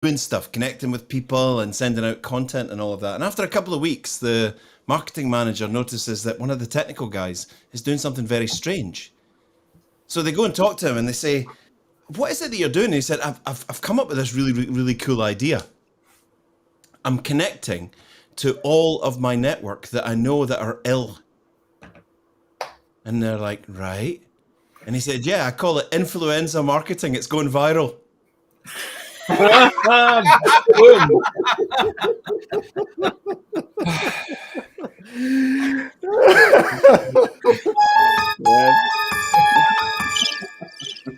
doing stuff, connecting with people and sending out content and all of that. And after a couple of weeks, the marketing manager notices that one of the technical guys is doing something very strange. So they go and talk to him and they say, "What is it that you're doing?" And he said, I've come up with this really cool idea. I'm connecting to all of my network that I know that are ill. And they're like, right. And he said, yeah, I call it influenza marketing. It's going viral.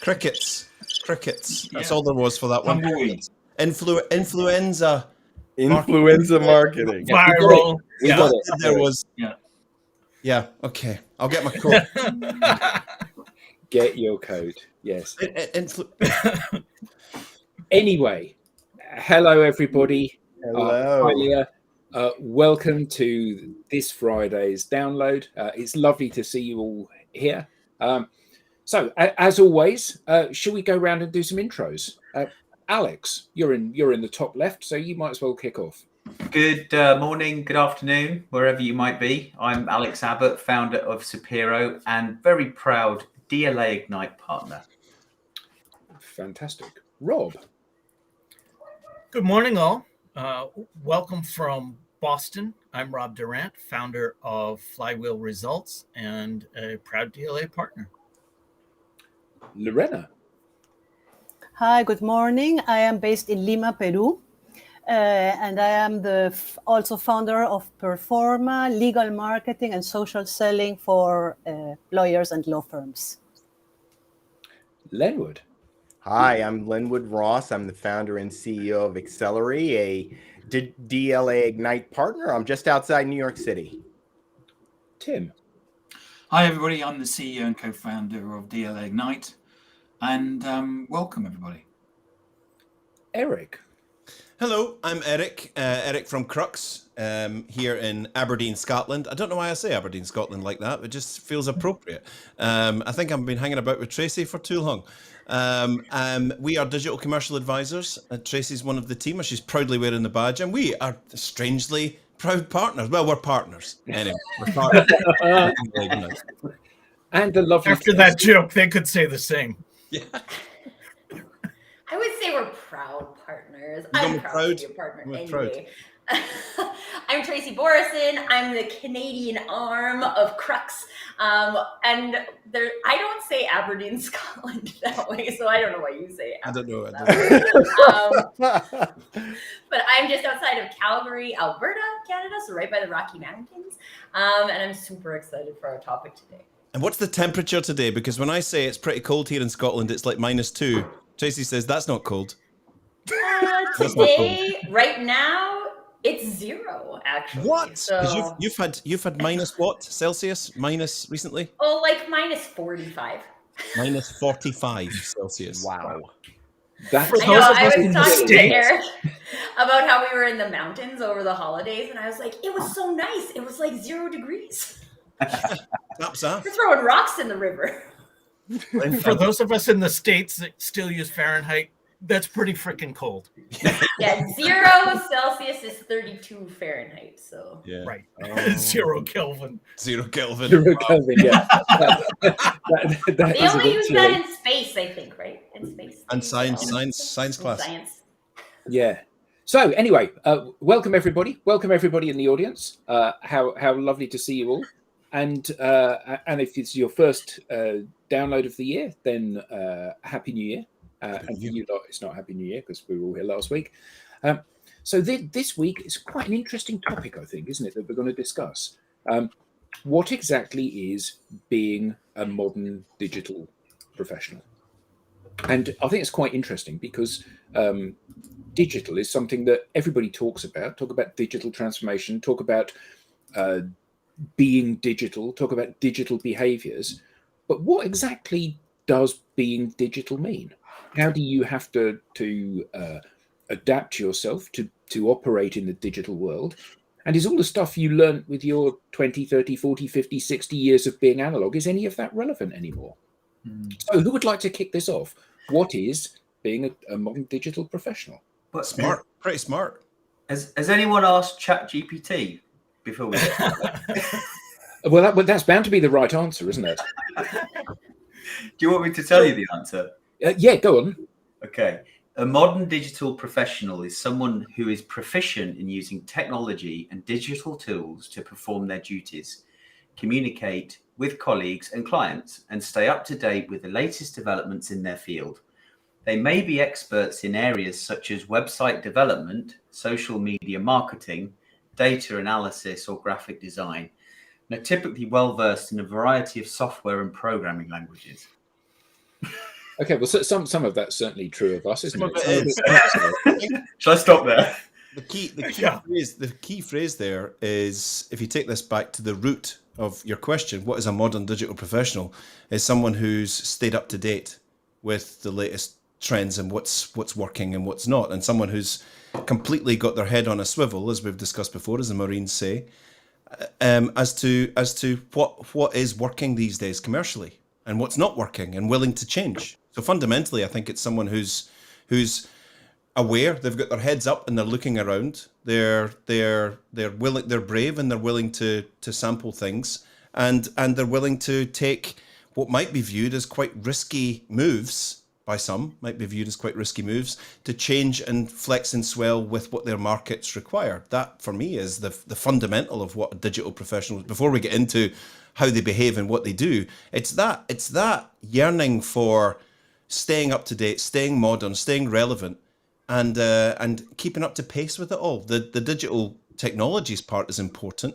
Crickets. That's all there was for that one. Influenza marketing. Viral. We got it. There was. Yeah. Okay. I'll get my code. Get your code. Yes. Anyway, hello everybody. Hello. Welcome to this Friday's download. It's lovely to see you all here. So, as always, shall we go around and do some intros? Alex, you're in the top left, so you might as well kick off. Good morning, good afternoon, wherever you might be. I'm Alex Abbott, founder of Sapiro and very proud DLA Ignite partner. Fantastic. Rob. Good morning, all. Welcome from Boston. I'm Rob Durant, founder of Flywheel Results and a proud DLA partner. Lorena. Hi, good morning. I am based in Lima, Peru. And I am also founder of Performa, legal marketing and social selling for lawyers and law firms. Lenwood. Hi, I'm Linwood Ross. I'm the founder and CEO of Accelerate, a DLA Ignite partner. I'm just outside New York City. Tim. Hi, everybody. I'm the CEO and co-founder of DLA Ignite. And welcome, everybody. Eric. Hello, I'm Eric. Eric from Crux, here in Aberdeen, Scotland. I don't know why I say Aberdeen, Scotland like that. It just feels appropriate. I think I've been hanging about with Tracy for too long. We are digital commercial advisors. Tracy's one of the team. She's proudly wearing the badge. And we are strangely proud partners. Well, we're partners. Anyway, we're partners. And the lovely After that joke, they could say the same. Yeah. I would say we're proud partners. I'm proud to be a partner anyway. I'm Tracy Borison. I'm the Canadian arm of Crux. And I don't say Aberdeen, Scotland that way, so I don't know why you say Aberdeen. But I'm just outside of Calgary, Alberta, Canada, so right by the Rocky Mountains. And I'm super excited for our topic today. And what's the temperature today? Because when I say it's pretty cold here in Scotland, it's like -2. Tracy says that's not cold. Today, right now, it's 0 actually. What? So, you've had minus what Celsius minus recently? Oh, like -45. -45 Celsius. Wow. I was talking to Eric about how we were in the mountains over the holidays, and I was like, it was so nice. It was like 0 degrees. Tops off. We're throwing rocks in the river. For those of us in the States that still use Fahrenheit, that's pretty freaking cold. Yeah, 0 Celsius is 32 Fahrenheit. So yeah, right. 0 Kelvin. 0 Kelvin. 0 Kelvin. Yeah. They only use that in space, I think, right? In space. And science class. Science. Yeah. So anyway, welcome everybody. Welcome everybody in the audience. How lovely to see you all. And if it's your first download of the year, then Happy New Year. And for you lot, it's not Happy New Year because we were all here last week. So this week is quite an interesting topic, I think, isn't it, that we're going to discuss. What exactly is being a modern digital professional? And I think it's quite interesting because digital is something that everybody talks about digital transformation, talk about being digital, talk about digital behaviors. But what exactly does being digital mean? How do you have to adapt yourself to operate in the digital world? And is all the stuff you learned with your 20, 30, 40, 50, 60 years of being analog, is any of that relevant anymore? So who would like to kick this off? What is being a modern digital professional? But Smart, pretty smart. Has anyone asked ChatGPT before we get started? Well, that's bound to be the right answer, isn't it? Do you want me to tell you the answer? Yeah, go on. Okay. A modern digital professional is someone who is proficient in using technology and digital tools to perform their duties, communicate with colleagues and clients, and stay up to date with the latest developments in their field. They may be experts in areas such as website development, social media marketing, data analysis, or graphic design, and are typically well versed in a variety of software and programming languages. Okay, well, so some of that's certainly true of us, isn't Some it? of it is. Shall I stop there? The key phrase there is, if you take this back to the root of your question, what is a modern digital professional? Is someone who's stayed up to date with the latest trends and what's working and what's not, and someone who's completely got their head on a swivel, as we've discussed before, as the Marines say, as to what is working these days commercially and what's not working, and willing to change. So fundamentally, I think it's someone who's aware, they've got their heads up and they're looking around. They're willing, they're brave, and they're willing to sample things, and they're willing to take what might be viewed as quite risky moves by some, might be viewed as quite risky moves, to change and flex and swell with what their markets require. That, for me, is the fundamental of what a digital professional, before we get into how they behave and what they do, it's that yearning for staying up to date, staying modern, staying relevant, and keeping up to pace with it all. The digital technologies part is important,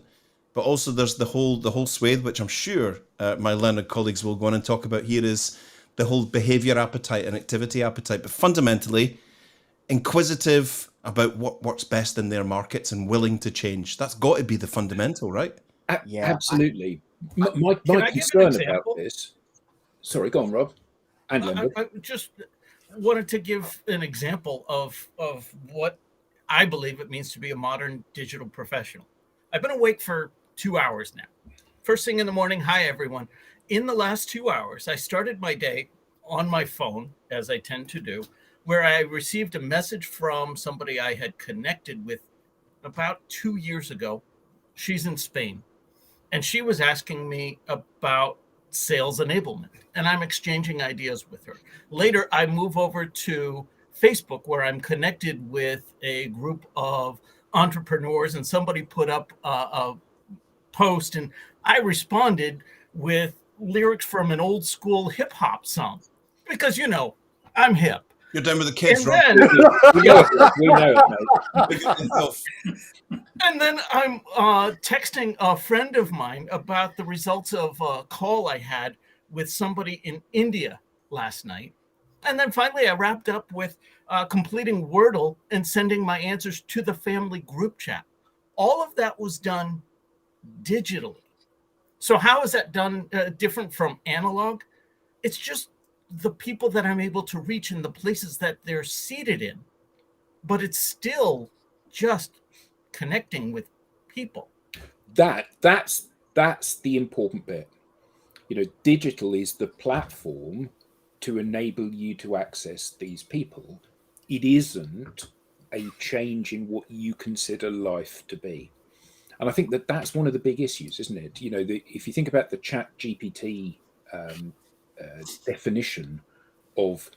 but also there's the whole swathe, which I'm sure my learned colleagues will go on and talk about here, is the whole behavior appetite and activity appetite, but fundamentally inquisitive about what works best in their markets and willing to change. That's got to be the fundamental, right? Yeah, absolutely. My concern about this. Sorry, go on, Rob. And I just wanted to give an example of what I believe it means to be a modern digital professional. I've been awake for 2 hours now. First thing in the morning, hi everyone. In the last 2 hours, I started my day on my phone, as I tend to do, where I received a message from somebody I had connected with about 2 years ago. She's in Spain, and she was asking me about sales enablement, and I'm exchanging ideas with her. Later, I move over to Facebook, where I'm connected with a group of entrepreneurs, and somebody put up a post, and I responded with lyrics from an old school hip hop song, because I'm hip. You're done with the kids, and Rob. We know it, mate. And then I'm texting a friend of mine about the results of a call I had with somebody in India last night. And then finally, I wrapped up with completing Wordle and sending my answers to the family group chat. All of that was done digitally. So how is that done different from analog? It's just the people that I'm able to reach in the places that they're seated in. But it's still just connecting with people. That's the important bit. Digital is the platform to enable you to access these people. It isn't a change in what you consider life to be. And I think that's one of the big issues, isn't it? If you think about the ChatGPT definition of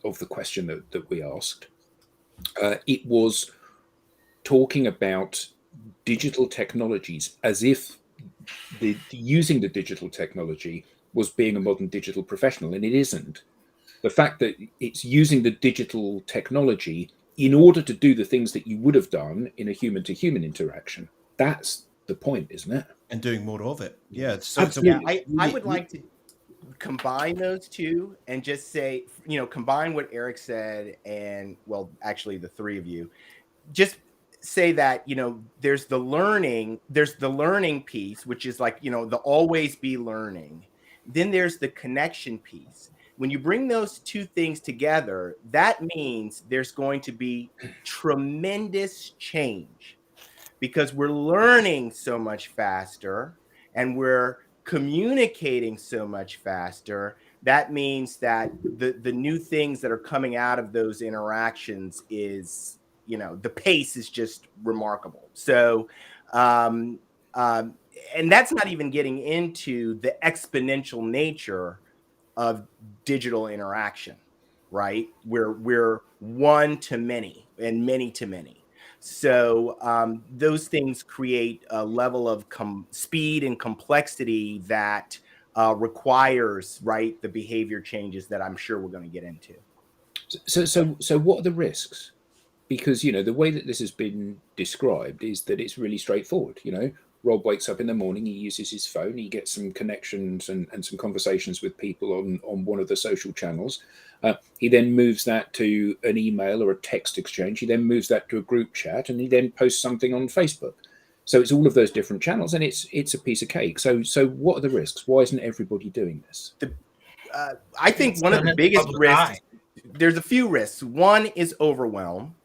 the question that we asked, it was talking about digital technologies as if using the digital technology was being a modern digital professional, and it isn't. The fact that it's using the digital technology in order to do the things that you would have done in a human-to-human interaction. That's the point, isn't it? And doing more of it. Yeah. I would like to combine those two and just say, combine what Eric said and, well, actually the three of you, just say that, there's the learning piece, which is like, the always be learning. Then there's the connection piece. When you bring those two things together, that means there's going to be tremendous change, because we're learning so much faster and we're communicating so much faster that means that the new things that are coming out of those interactions is, the pace is just remarkable. So, and that's not even getting into the exponential nature of digital interaction, right? We're one to many and many to many. So those things create a level of speed and complexity that requires, right, the behavior changes that I'm sure we're going to get into. So what are the risks? Because the way that this has been described is that it's really straightforward. Rob wakes up in the morning, he uses his phone, he gets some connections and some conversations with people on one of the social channels. He then moves that to an email or a text exchange. He then moves that to a group chat, and he then posts something on Facebook. So it's all of those different channels, and it's a piece of cake. So what are the risks? Why isn't everybody doing this? I think one of the biggest risks, there's a few risks. One is overwhelm.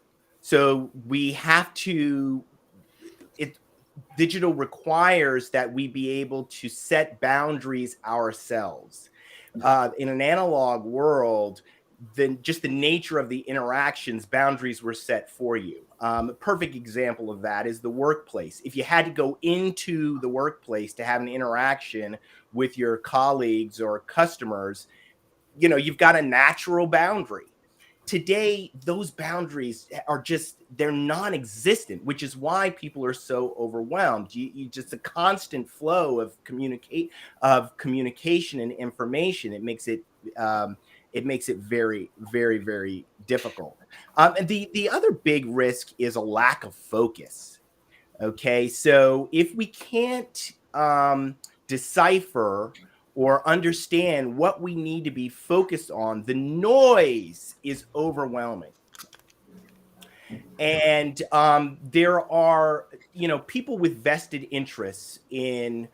So we have to, digital requires that we be able to set boundaries ourselves. In an analog world, then just the nature of the interactions, boundaries were set for you. A perfect example of that is the workplace. If you had to go into the workplace to have an interaction with your colleagues or customers, you've got a natural boundary. Today, those boundaries are they're non-existent, which is why people are so overwhelmed. You just a constant flow of communication and information. It makes it very, very, very difficult. And the other big risk is a lack of focus. Okay, so if we can't decipher or understand what we need to be focused on, the noise is overwhelming. And there are, people with vested interests in,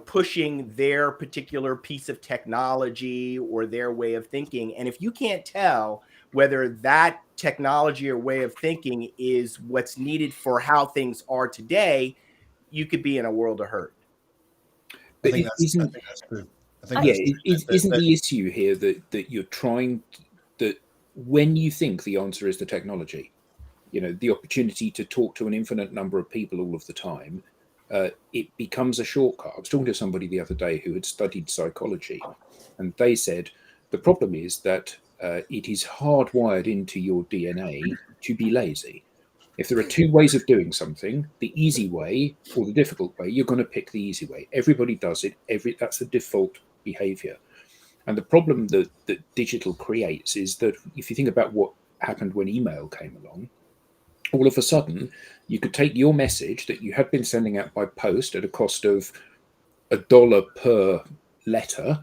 pushing their particular piece of technology or their way of thinking. And if you can't tell whether that technology or way of thinking is what's needed for how things are today, you could be in a world of hurt. I think that's true. Isn't the issue here that you're trying, that when you think the answer is the technology, the opportunity to talk to an infinite number of people all of the time, it becomes a shortcut. I was talking to somebody the other day who had studied psychology, and they said the problem is that it is hardwired into your DNA to be lazy. If there are two ways of doing something, the easy way or the difficult way, you're going to pick the easy way. Everybody does it. That's the default behavior. And the problem that digital creates is that if you think about what happened when email came along, all of a sudden you could take your message that you had been sending out by post at a cost of $1 per letter,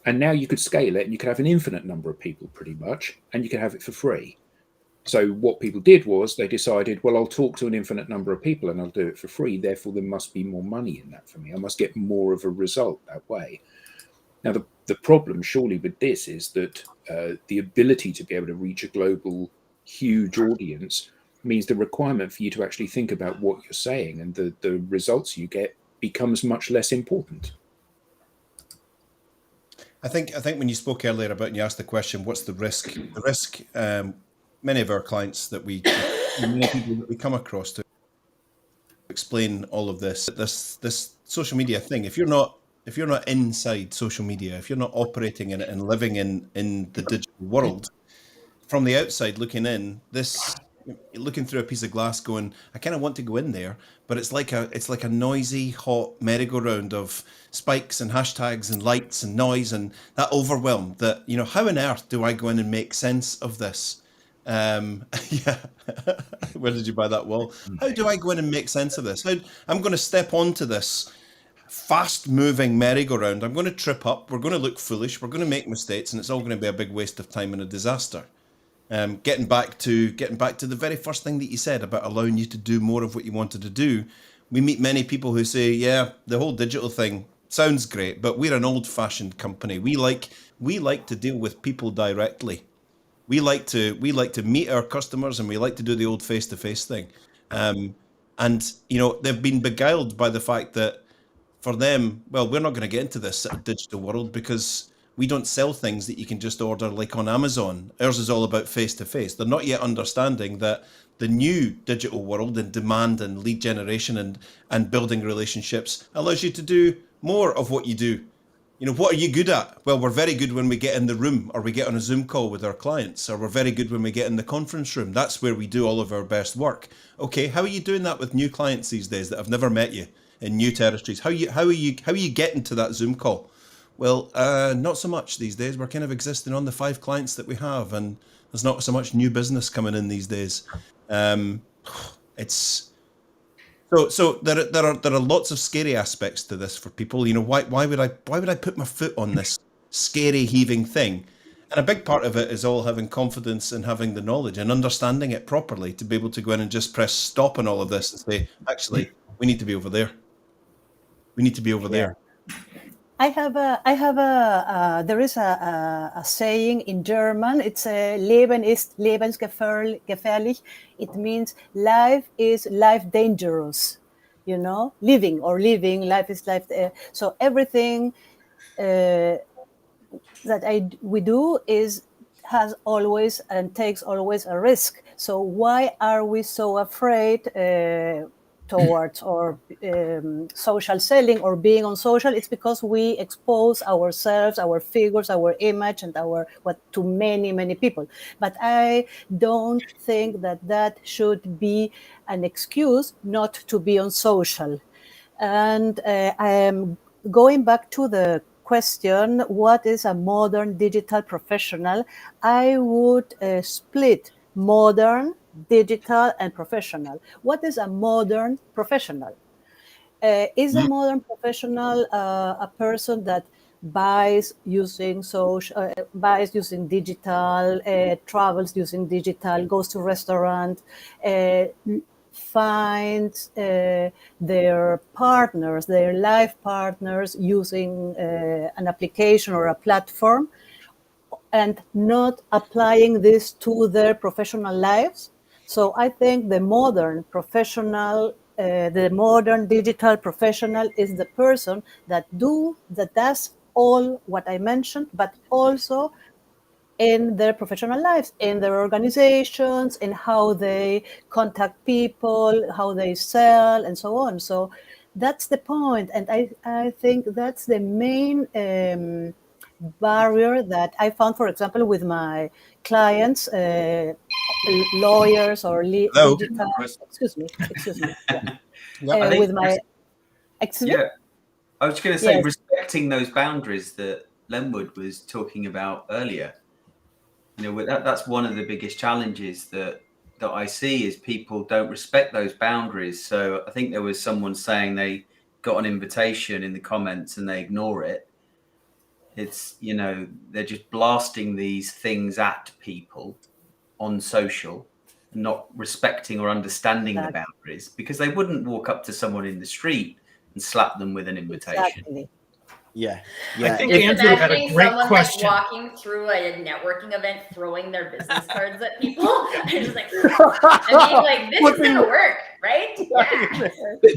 and now you could scale it and you could have an infinite number of people pretty much, and you could have it for free. So what people did was they decided, well, I'll talk to an infinite number of people and I'll do it for free. Therefore, there must be more money in that for me. I must get more of a result that way. Now, the problem surely with this is that the ability to be able to reach a global, huge audience means the requirement for you to actually think about what you're saying and the results you get becomes much less important. I think when you spoke earlier about, and you asked the question, what's the risk? The risk, many of our clients that many people that we come across to explain all of this social media thing. If you're not inside social media, if you're not operating in it and living in the digital world, from the outside looking in, looking through a piece of glass going, I kind of want to go in there, but it's like a noisy, hot merry-go-round of spikes and hashtags and lights and noise, and that overwhelm that, how on earth do I go in and make sense of this? Yeah. Where did you buy that wall? How do I go in and make sense of this? I'm going to step onto this fast-moving merry-go-round. I'm going to trip up. We're going to look foolish. We're going to make mistakes, and it's all going to be a big waste of time and a disaster. Getting back to the very first thing that you said about allowing you to do more of what you wanted to do. We meet many people who say, yeah, the whole digital thing sounds great, but we're an old-fashioned company. We like to deal with people directly. We like to meet our customers, and we like to do the old face-to-face thing. And they've been beguiled by the fact that for them, well, we're not going to get into this digital world because we don't sell things that you can just order like on Amazon. Ours is all about face-to-face. They're not yet understanding that the new digital world and demand and lead generation and building relationships allows you to do more of what you do. You know, what are you good at? Well, we're very good when we get in the room or we get on a Zoom call with our clients, or we're very good when we get in the conference room. That's where we do all of our best work. Okay, how are you doing that with new clients these days that have never met you in new territories? How are you getting to that Zoom call? Well, not so much these days. We're kind of existing on the 5 clients that we have, and there's not so much new business coming in these days. It's so there are lots of scary aspects to this for people. You know, why would I put my foot on this scary heaving thing? And a big part of it is all having confidence and having the knowledge and understanding it properly to be able to go in and just press stop on all of this and say, actually, we need to be over there. We need to be over there. There is a saying in German. It's Leben ist lebensgefährlich. It means life is life dangerous. You know, living, life is life. So everything that we do has always and takes always a risk. So why are we so afraid towards or social selling or being on social? It's because we expose ourselves, our figures, our image, and to many people. But I don't think that should be an excuse not to be on social. And I am going back to the question, what is a modern digital professional? I would split modern, digital, and professional. What is a modern professional? Is a modern professional a person that buys using social, buys using digital, travels using digital, goes to restaurant, finds their partners, their life partners using an application or a platform, and not applying this to their professional lives? So I think the modern professional, the modern digital professional is the person that does all what I mentioned, but also in their professional lives, in their organizations, in how they contact people, how they sell, and so on. So that's the point. And I think that's the main barrier that I found, for example, with my clients, lawyers or digital. Excuse me. Yeah. With my. Excuse me? I was going to say, yes. Respecting those boundaries that Lenwood was talking about earlier. You know, that's one of the biggest challenges that I see is people don't respect those boundaries. So I think there was someone saying they got an invitation in the comments and they ignore it. It's, you know, they're just blasting these things at people on social, not respecting or understanding the boundaries, because they wouldn't walk up to someone in the street and slap them with an invitation. Exactly. Yeah. I think Andrew had a great question. Like walking through a networking event, throwing their business cards at people, and just like, I mean, like, this is gonna work, right? Yeah.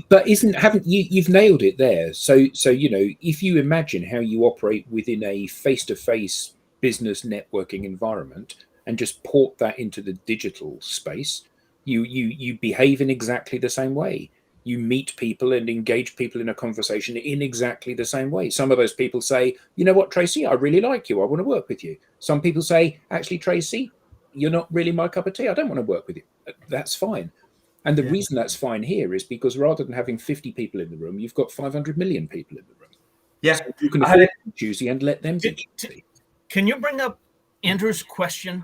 But haven't you've nailed it there? So you know, if you imagine how you operate within a face-to-face business networking environment and just port that into the digital space, you behave in exactly the same way. You meet people and engage people in a conversation in exactly the same way. Some of those people say, you know what, Tracy, I really like you. I want to work with you. Some people say, actually, Tracy, you're not really my cup of tea. I don't want to work with you. That's fine. And the reason that's fine here is because rather than having 50 people in the room, you've got 500 million people in the room. Yeah. So you can afford to be choosy and let them be choosy. Can you bring up Andrew's question?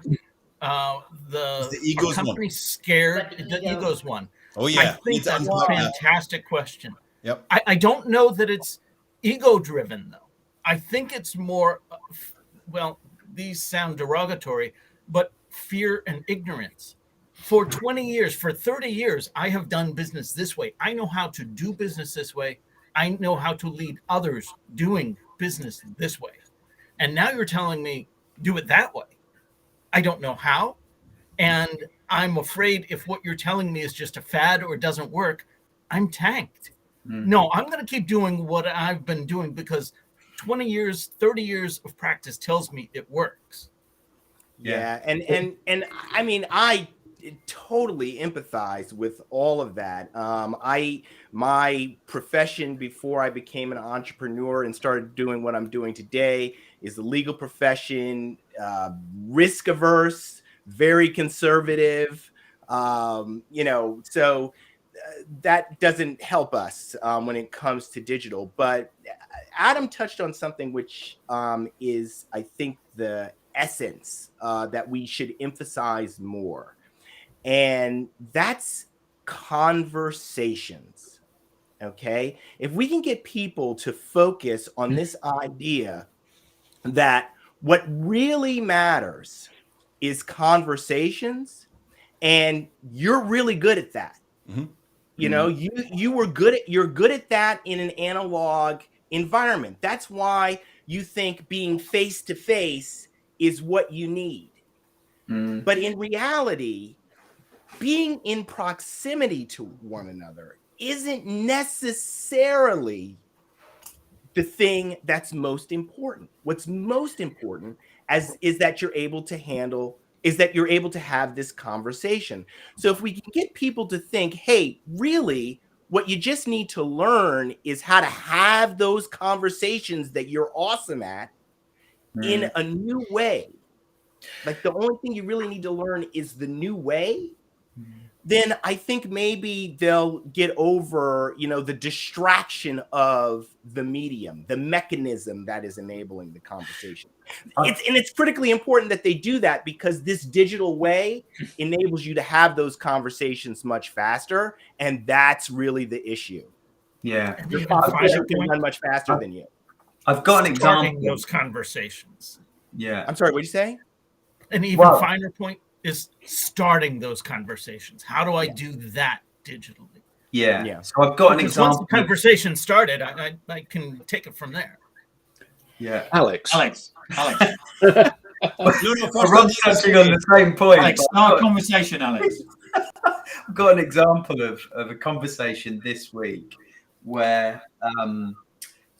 The egos company one. Scared. The egos one. Oh yeah, I think that's a fantastic question. Yep. I don't know that it's ego driven though. I think it's more, well, these sound derogatory, but fear and ignorance. For 20 years, for 30 years, I have done business this way. I know how to do business this way. I know how to lead others doing business this way. And now you're telling me do it that way. I don't know how. And I'm afraid if what you're telling me is just a fad or doesn't work, I'm tanked. No, I'm going to keep doing what I've been doing because 20 years, 30 years of practice tells me it works. Yeah. And I mean, I totally empathize with all of that. My profession before I became an entrepreneur and started doing what I'm doing today is the legal profession, risk averse, very conservative, so that doesn't help us when it comes to digital. But Adam touched on something which is, I think, the essence that we should emphasize more. And that's conversations. Okay. If we can get people to focus on this idea that what really matters is conversations, and you're really good at that. Mm-hmm. You're good at that in an analog environment. That's why you think being face to face is what you need. But in reality, being in proximity to one another isn't necessarily the thing that's most important. What's most important is that you're able to have this conversation. So if we can get people to think, hey, really, what you just need to learn is how to have those conversations that you're awesome at in a new way. Like the only thing you really need to learn is the new way. Then I think maybe they'll get over, the distraction of the medium, the mechanism that is enabling the conversation. It's critically important that they do that, because this digital way enables you to have those conversations much faster. And that's really the issue. Yeah. Your competition can run much faster than you. I've got an example. Starting those conversations. Yeah. I'm sorry, what did you say? An even finer point is starting those conversations. How do I do that digitally? Yeah. So I've got an example. Once the conversation started, I can take it from there. Yeah. Alex. Ron's touching on the same point. Alex, start conversation, Alex. I've got an example of a conversation this week where a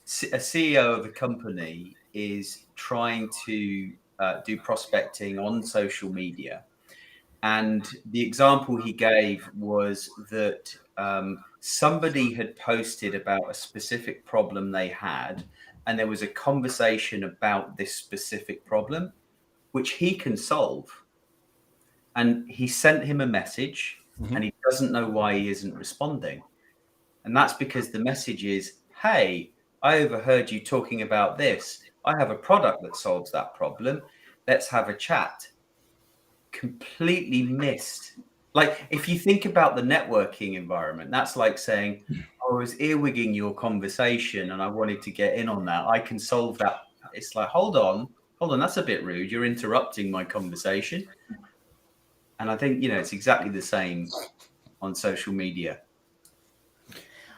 CEO of a company is trying to do prospecting on social media. And the example he gave was that somebody had posted about a specific problem they had, and there was a conversation about this specific problem, which he can solve. And he sent him a message, and he doesn't know why he isn't responding. And that's because the message is, hey, I overheard you talking about this. I have a product that solves that problem. Let's have a chat. Completely missed. Like, if you think about the networking environment, that's like saying, I was earwigging your conversation and I wanted to get in on that. I can solve that. It's like, hold on, that's a bit rude. You're interrupting my conversation. And I think, it's exactly the same on social media.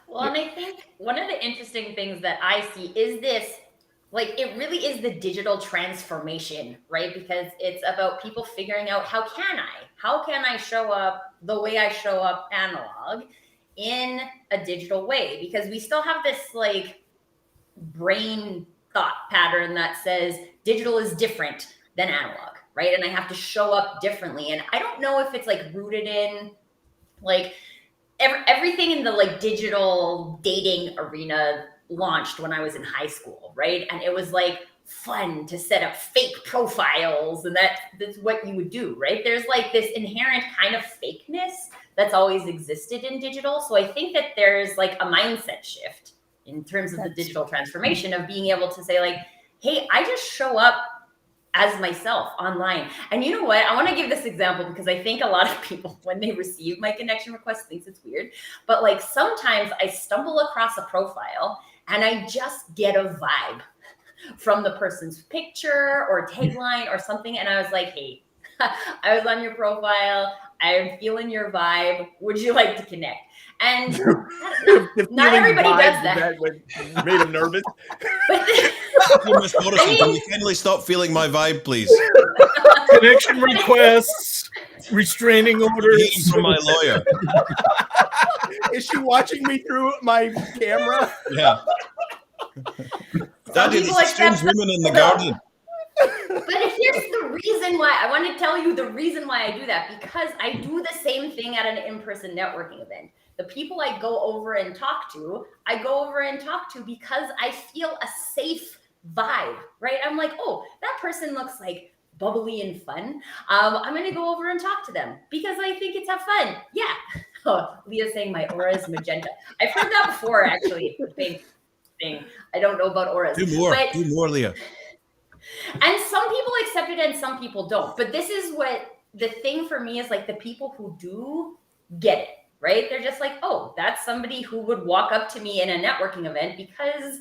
Well, and I think one of the interesting things that I see is this, like, it really is the digital transformation, right? Because it's about people figuring out how can I show up the way I show up analog in a digital way? Because we still have this like brain thought pattern that says digital is different than analog, right? And I have to show up differently. And I don't know if it's like rooted in like everything in the like digital dating arena launched when I was in high school, right? And it was like fun to set up fake profiles, and that's what you would do, right? There's like this inherent kind of fakeness that's always existed in digital. So I think that there's like a mindset shift in terms of the digital transformation of being able to say like, hey, I just show up as myself online. And you know what? I want to give this example because I think a lot of people, when they receive my connection request, thinks it's weird. But like sometimes I stumble across a profile and I just get a vibe from the person's picture or tagline or something. And I was like, hey, I was on your profile. I'm feeling your vibe. Would you like to connect? And not everybody does that. Made him nervous. Miss Morrison, can you kindly stop feeling my vibe, please? Connection requests, restraining orders from my lawyer. Is she watching me through my camera? Yeah. Daddy, people there's strange accept women in the garden. But here's the reason why. I want to tell you the reason why I do that, because I do the same thing at an in-person networking event. The people I go over and talk to, because I feel a safe vibe, right? I'm like, oh, that person looks like bubbly and fun. I'm going to go over and talk to them because I think it's have fun. Yeah. Oh, Leah's saying my aura is magenta. I've heard that before, actually. Thing. I don't know about auras. Do more, Leah. And some people accept it and some people don't. But this is what the thing for me is, like, the people who do get it, right? They're just like, oh, that's somebody who would walk up to me in a networking event because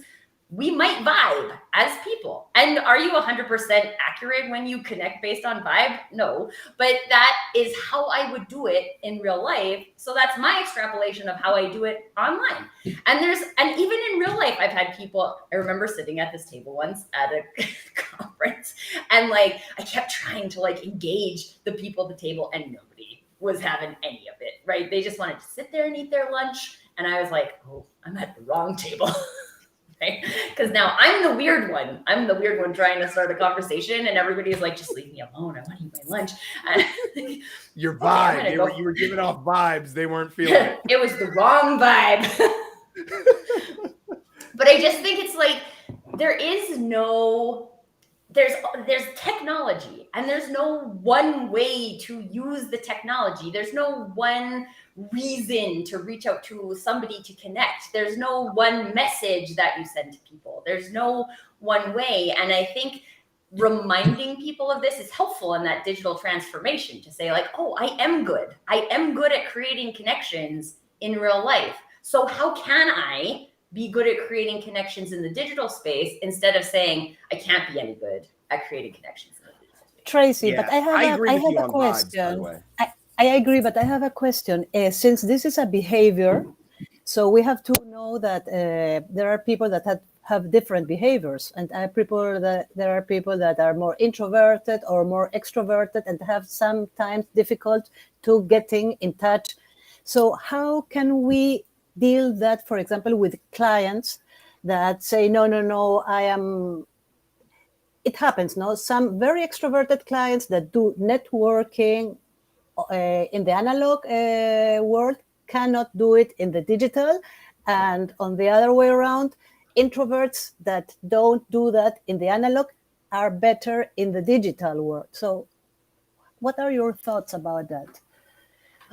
we might vibe as people. And are you 100% accurate when you connect based on vibe? No, but that is how I would do it in real life. So that's my extrapolation of how I do it online. And even in real life, I've had people, I remember sitting at this table once at a conference, and like, I kept trying to like engage the people at the table and nobody was having any of it, right? They just wanted to sit there and eat their lunch. And I was like, oh, I'm at the wrong table. Because now I'm the weird one. I'm the weird one trying to start a conversation, and everybody's like, just leave me alone. I want to eat my lunch. Your vibe. Okay, you were giving off vibes. They weren't feeling it. It was the wrong vibe. But I just think it's like, there's technology, and there's no one way to use the technology. There's no one reason to reach out to somebody to connect. There's no one message that you send to people. There's no one way. And I think reminding people of this is helpful in that digital transformation, to say like, oh, I am good at creating connections in real life. So how can I be good at creating connections in the digital space, instead of saying I can't be any good at creating connections in the digital space? Tracy, yeah, but I have a question. Vibes, I agree, but I have a question. Since this is a behavior, so we have to know that there are people that have different behaviors, and there are people that are more introverted or more extroverted and have sometimes difficult to getting in touch. So how can we deal that, for example, with clients that say, no, it happens, no? Some very extroverted clients that do networking in the analog world cannot do it in the digital, and on the other way around, introverts that don't do that in the analog are better in the digital world. So what are your thoughts about that?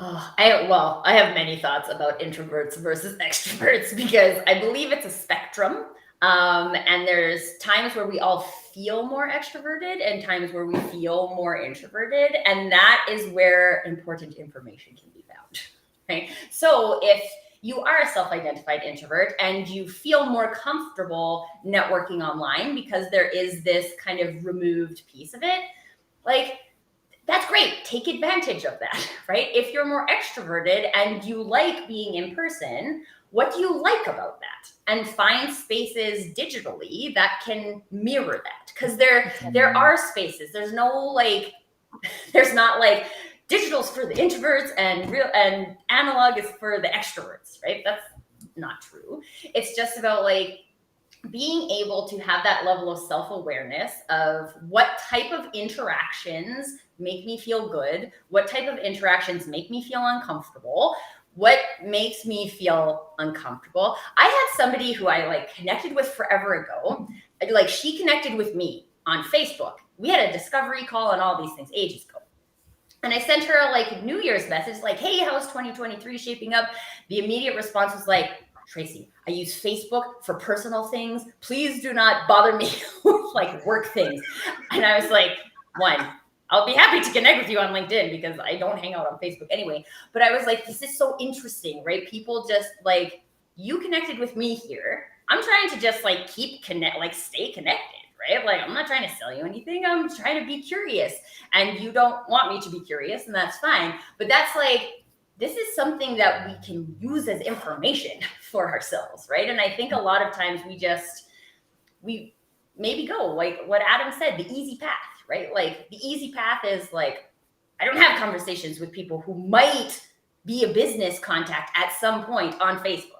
I have many thoughts about introverts versus extroverts, because I believe it's a spectrum. And there's times where we all feel more extroverted and times where we feel more introverted. And that is where important information can be found, right? So if you are a self-identified introvert and you feel more comfortable networking online because there is this kind of removed piece of it, like, that's great. Take advantage of that, right? If you're more extroverted and you like being in person, what do you like about that? And find spaces digitally that can mirror that. Because there are spaces. There's not like digital's for the introverts and analog is for the extroverts, right? That's not true. It's just about like being able to have that level of self-awareness of what type of interactions make me feel good, what type of interactions make me feel uncomfortable, what makes me feel uncomfortable. I had somebody who I like connected with forever ago. Like, she connected with me on Facebook. We had a discovery call and all these things ages ago. And I sent her a like New Year's message, like, hey, how's 2023 shaping up? The immediate response was like, Tracy, I use Facebook for personal things. Please do not bother me with like work things. And I was like, one, I'll be happy to connect with you on LinkedIn because I don't hang out on Facebook anyway. But I was like, this is so interesting, right? People just like, you connected with me here. I'm trying to just like stay connected, right? Like, I'm not trying to sell you anything. I'm trying to be curious, and you don't want me to be curious, and that's fine. But that's like, this is something that we can use as information for ourselves, right? And I think a lot of times we maybe go like what Adam said, the easy path, right? Like, the easy path is like, I don't have conversations with people who might be a business contact at some point on Facebook.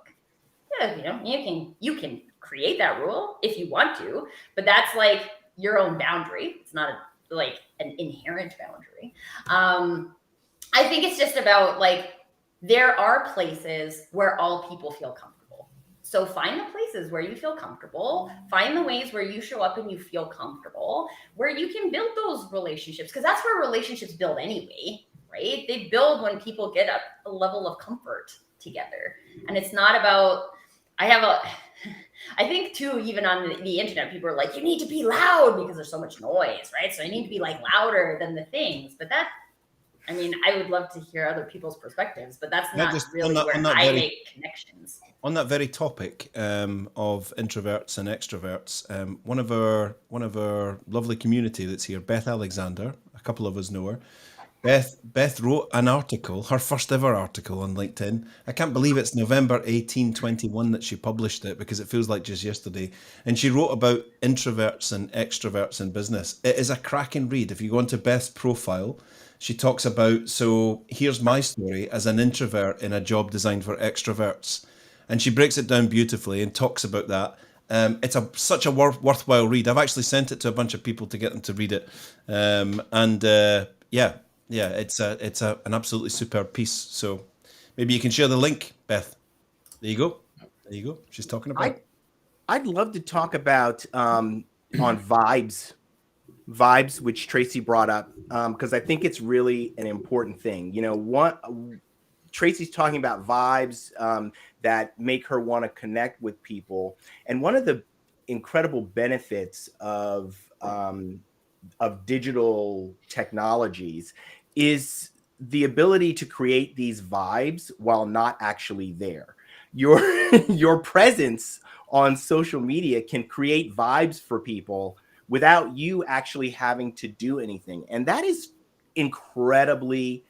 Yeah, you can create that rule if you want to, but that's like your own boundary. It's not like an inherent boundary. I think it's just about like, there are places where all people feel comfortable. So find the places where you feel comfortable, find the ways where you show up and you feel comfortable, where you can build those relationships, because that's where relationships build anyway, right? They build when people get a level of comfort together. And it's not about, I think too, even on the internet, people are like, you need to be loud because there's so much noise, right? So I need to be like louder than the things. But I mean, I would love to hear other people's perspectives, but that's not really where I make connections. On that very topic of introverts and extroverts, one of our lovely community that's here, Beth Alexander, a couple of us know her. Beth wrote an article, her first ever article on LinkedIn. I can't believe it's November 1821 that she published it, because it feels like just yesterday. And she wrote about introverts and extroverts in business. It is a cracking read. If you go onto Beth's profile, she talks about, so here's my story as an introvert in a job designed for extroverts. And she breaks it down beautifully and talks about that. It's such a worthwhile read. I've actually sent it to a bunch of people to get them to read it. Yeah, it's an absolutely superb piece. So maybe you can share the link, Beth. There you go. She's talking about it. I'd love to talk about on vibes, which Tracy brought up, because I think it's really an important thing. Tracy's talking about vibes that make her want to connect with people. And one of the incredible benefits of digital technologies is the ability to create these vibes while not actually there. Your presence on social media can create vibes for people without you actually having to do anything. And that is incredibly,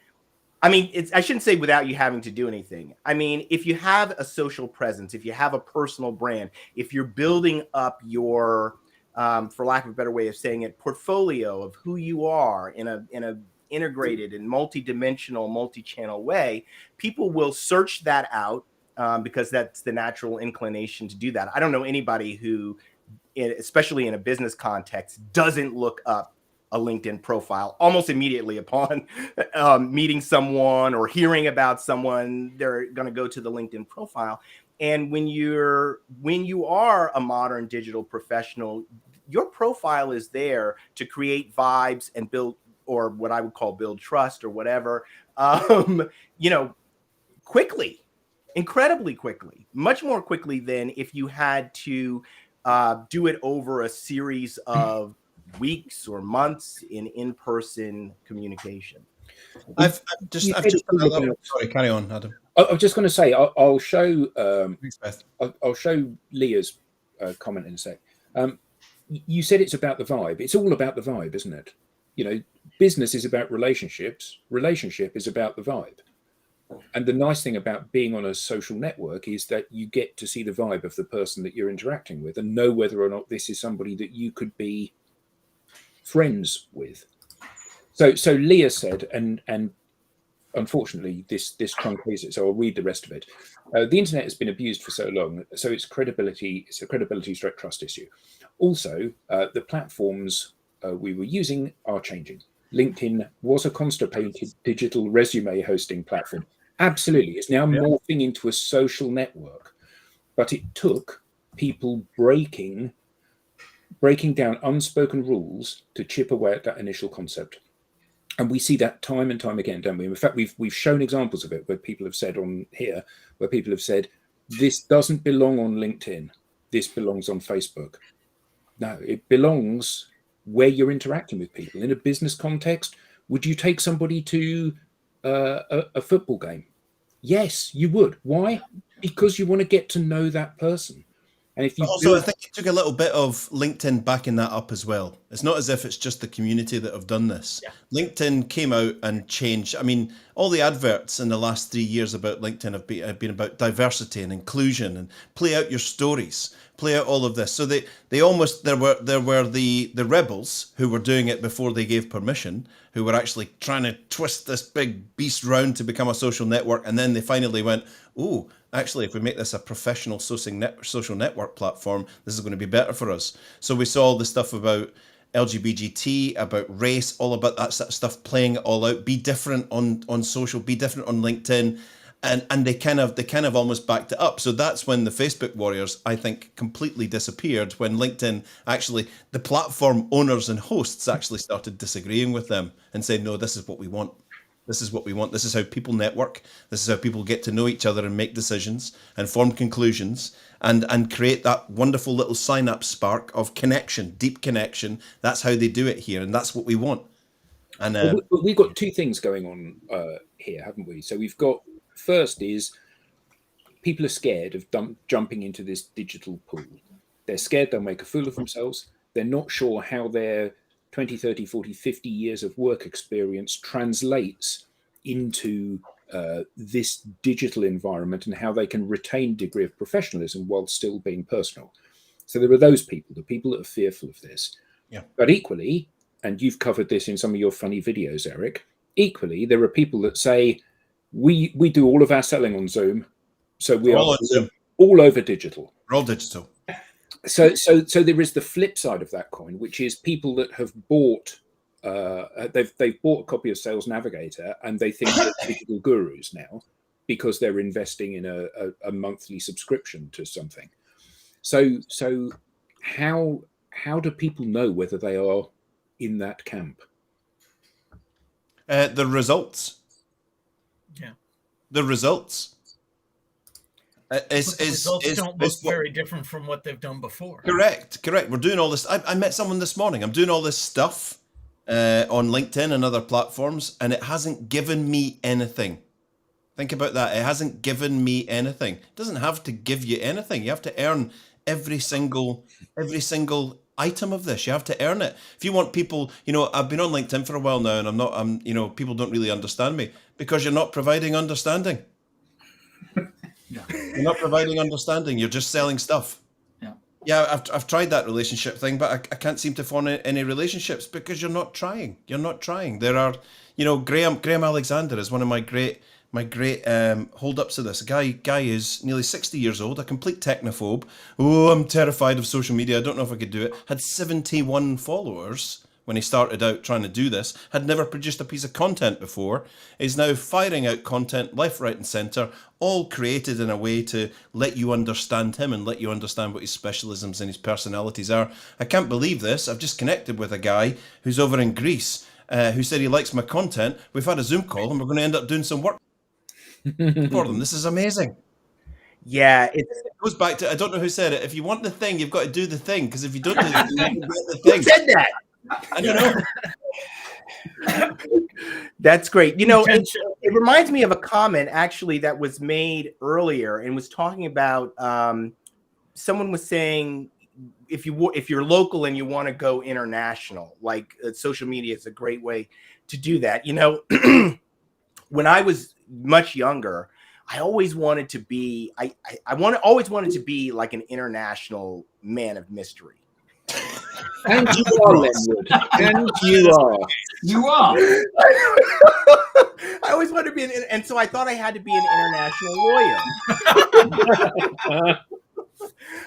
I shouldn't say without you having to do anything. I mean, if you have a social presence, if you have a personal brand, if you're building up your, for lack of a better way of saying it, portfolio of who you are in a integrated and multi-dimensional, multi-channel way, people will search that out because that's the natural inclination to do that. I don't know anybody who, especially in a business context, doesn't look up a LinkedIn profile almost immediately upon meeting someone or hearing about someone. They're going to go to the LinkedIn profile. And when you are a modern digital professional, your profile is there to create vibes and build, or what I would call build trust or whatever, quickly, incredibly quickly, much more quickly than if you had to do it over a series of weeks or months in-person communication. Sorry, carry on, Adam. I was just going to say, I'll show I'll show Leah's comment in a sec. You said it's about the vibe. It's all about the vibe, isn't it? Business is about relationships. Relationship is about the vibe. And the nice thing about being on a social network is that you get to see the vibe of the person that you're interacting with and know whether or not this is somebody that you could be friends with. So Leah said, and unfortunately this truncates it, so I'll read the rest of it. The internet has been abused for so long, so it's a credibility/trust issue. Also, the platforms we were using are changing. LinkedIn was a constipated digital resume hosting platform. Absolutely. It's now morphing into a social network. But it took people breaking down unspoken rules to chip away at that initial concept. And we see that time and time again, don't we? In fact, we've shown examples of it where people have said on here, where people have said, this doesn't belong on LinkedIn. This belongs on Facebook. No, it belongs where you're interacting with people. In a business context, would you take somebody to a football game? Yes, you would. Why? Because you want to get to know that person. And if you I think it took a little bit of LinkedIn backing that up as well. It's not as if it's just the community that have done this. Yeah. LinkedIn came out and changed. I mean, all the adverts in the last 3 years about LinkedIn have been about diversity and inclusion and play out your stories, play out all of this. So they almost, there were the rebels who were doing it before they gave permission, who were actually trying to twist this big beast round to become a social network. And then they finally went, oh, actually, if we make this a professional social network platform, this is going to be better for us. So we saw all the stuff about LGBT, about race, all about that sort of stuff, playing it all out, be different on social, be different on LinkedIn. And they kind of almost backed it up. So that's when the Facebook warriors, I think, completely disappeared, when LinkedIn actually, the platform owners and hosts actually started disagreeing with them and saying, no, this is what we want. This is what we want. This is how people network. This is how people get to know each other and make decisions and form conclusions and create that wonderful little synapse spark of connection, deep connection. That's how they do it here. And that's what we want. And we've got two things going on here, haven't we? So we've got, first is people are scared of jumping into this digital pool. They're scared they'll make a fool of themselves. They're not sure how their 20, 30, 40, 50 years of work experience translates into this digital environment and how they can retain degree of professionalism while still being personal. So there are those people, the people that are fearful of this. Yeah. But equally, and you've covered this in some of your funny videos, Eric, equally, there are people that say, we do all of our selling on Zoom, so we are all over digital. We're all digital. So there is the flip side of that coin, which is people that have bought, they've bought a copy of Sales Navigator and they think they're digital gurus now because they're investing in a monthly subscription to something. So how do people know whether they are in that camp? The results. Yeah. The results. The results don't look very different from what they've done before. Correct. We're doing all this. I met someone this morning. I'm doing all this stuff on LinkedIn and other platforms, and it hasn't given me anything. Think about that. It hasn't given me anything. It doesn't have to give you anything. You have to earn every single item of this. You have to earn it. If you want people, I've been on LinkedIn for a while now, and people don't really understand me because you're not providing understanding. Yeah. You're not providing understanding. You're just selling stuff. Yeah. I've tried that relationship thing, but I can't seem to form any relationships because you're not trying. You're not trying. There are, Graham Alexander is one of my great hold-ups to this. Guy is nearly 60 years old, a complete technophobe. Oh, I'm terrified of social media. I don't know if I could do it. Had 71 followers when he started out trying to do this. Had never produced a piece of content before. Is now firing out content left, right, and centre, all created in a way to let you understand him and let you understand what his specialisms and his personalities are. I can't believe this. I've just connected with a guy who's over in Greece who said he likes my content. We've had a Zoom call and we're going to end up doing some work for them. This is amazing. Yeah, it goes back to, I don't know who said it, if you want the thing, you've got to do the thing, because if you don't do the thing, you don't get the thing. Who said that? I don't know. That's great. It reminds me of a comment actually that was made earlier and was talking about someone was saying if you're local and you want to go international, like social media is a great way to do that. When I was much younger, I always wanted to be always wanted to be like an international man of mystery. And you are, Lenwood. And you are. You are. I always wanted to be and so I thought I had to be an international lawyer.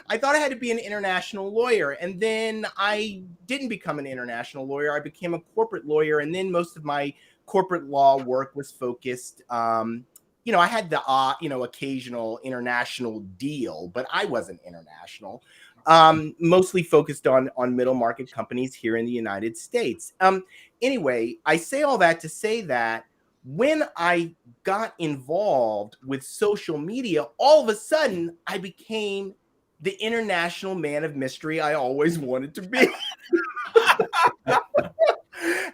I thought I had to be an international lawyer, and then I didn't become an international lawyer. I became a corporate lawyer, and then most of my corporate law work was focused. I had the occasional international deal, but I wasn't international. Mostly focused on middle market companies here in the United States. Anyway, I say all that to say that when I got involved with social media, all of a sudden I became the international man of mystery I always wanted to be.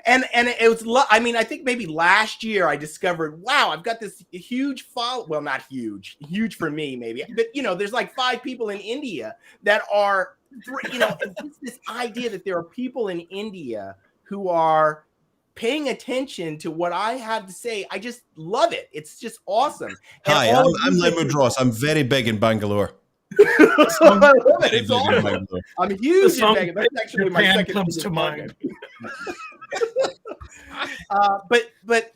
And it was, I mean, I think maybe last year I discovered, wow, I've got this huge well, not huge for me maybe, but there's like 5 people in India that are, this idea that there are people in India who are paying attention to what I have to say. I just love it. It's just awesome. Hi, I'm Lemwood Ross. I'm very big in Bangalore. It's awesome. I'm huge in Bangalore. That's actually my second comes to mind. But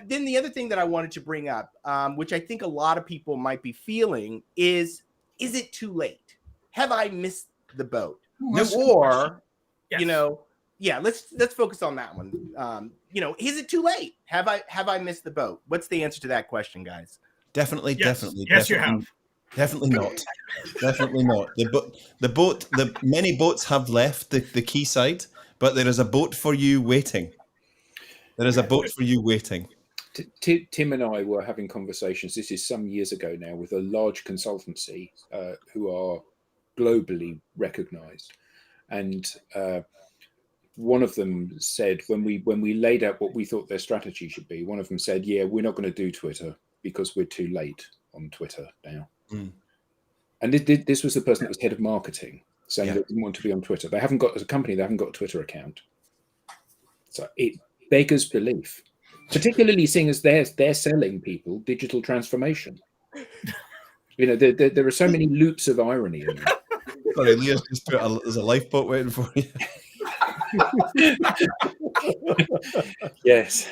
then the other thing that I wanted to bring up, which I think a lot of people might be feeling, is it too late? Have I missed the boat? Or, yes. Let's focus on that one. Is it too late? Have I missed the boat? What's the answer to that question, guys? Definitely. Yes, you have. Definitely not. Definitely not. The many boats have left the quayside, but there is a boat for you waiting. There is a boat for you waiting. Tim and I were having conversations, this is some years ago now, with a large consultancy who are globally recognized. And one of them said, when we laid out what we thought their strategy should be, one of them said, yeah, we're not going to do Twitter because we're too late on Twitter now. Mm. And this was the person that was head of marketing saying they didn't want to be on Twitter. They haven't got, as a company, they haven't got a Twitter account. So it beggars belief, particularly seeing as they're selling people digital transformation. There are so many loops of irony in it. Sorry, Leah's just put there's a lifeboat waiting for you. Yes.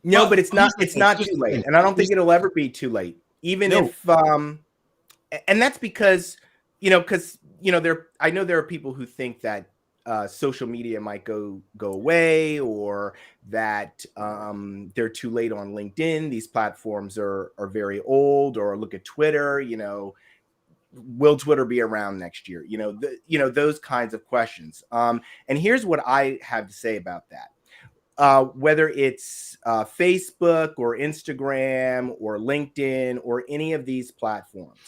No, but it's not too late. And I don't think it'll ever be too late. Even if and that's because I know there are people who think that social media might go away, or that they're too late on LinkedIn. These platforms are very old. Or look at Twitter. Will Twitter be around next year? Those kinds of questions. And here's what I have to say about that. Whether it's Facebook or Instagram or LinkedIn or any of these platforms,